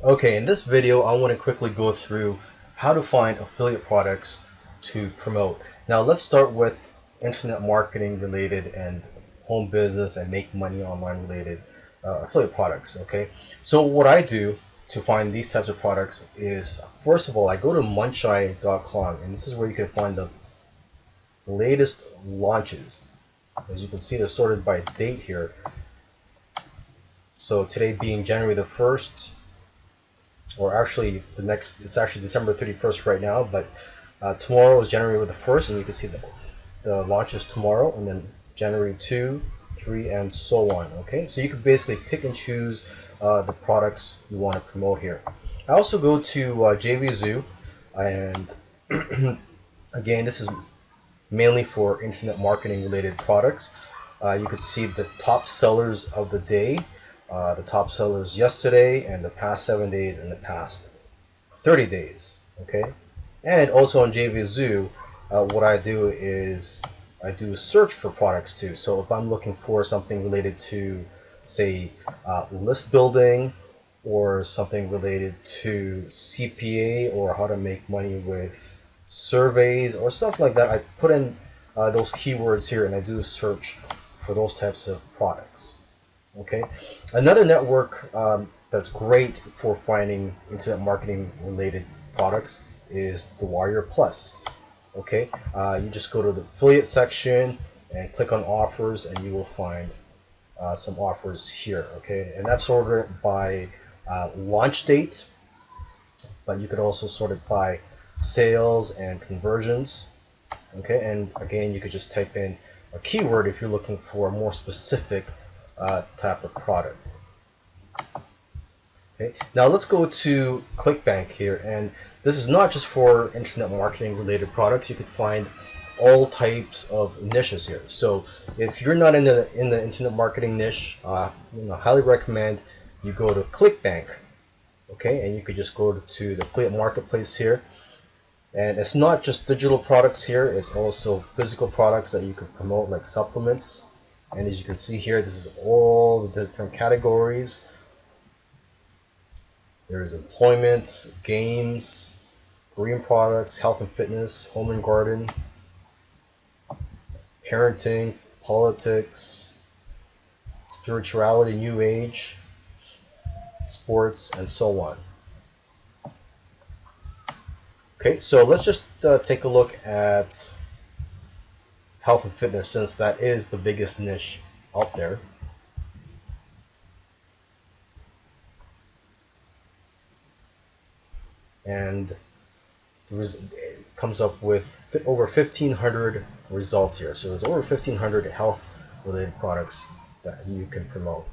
Okay, in this video, I want to quickly go through how to find affiliate products to promote. Now, let's start with internet marketing related and home business and make money online related affiliate products. Okay, so what I do to find these types of products is first of all, I go to muncheye.com, and this is where you can find the latest launches. As you can see, they're sorted by date here. So today being January the 1st, or actually it's actually December 31st right now, but tomorrow is January the 1st, and you can see the launches tomorrow, and then January 2, 3, and so on. Okay, so you can basically pick and choose the products you want to promote here. I also go to JVZoo, and again, this is mainly for internet marketing related products. You could see the top sellers of the day, the top sellers yesterday, and the past 7 days, and the past 30 days. Okay, and also on JVZoo, what I do is I do a search for products too. So if I'm looking for something related to, say, list building, or something related to CPA or how to make money with surveys or something like that, I put in those keywords here and I do a search for those types of products. Okay, another network that's great for finding internet marketing related products is the Warrior Plus. Okay, you just go to the affiliate section and click on offers, and you will find some offers here. Okay, and that's sorted by launch date, but you could also sort it by sales and conversions. Okay, and again, you could just type in a keyword if you're looking for a more specific type of product. Okay, now let's go to ClickBank here, and this is not just for internet marketing related products. You could find all types of niches here. So if you're not in the internet marketing niche, highly recommend you go to ClickBank. Okay, and you could just go to the affiliate marketplace here, and it's not just digital products here, it's also physical products that you could promote, like supplements. And as you can see here, this is all the different categories. There's employment, games, green products, health and fitness, home and garden, parenting, politics, spirituality, new age, sports, and so on. Okay, so let's just take a look at health and fitness, since that is the biggest niche out there. And it comes up with over 1,500 results here. So there's over 1,500 health related products that you can promote.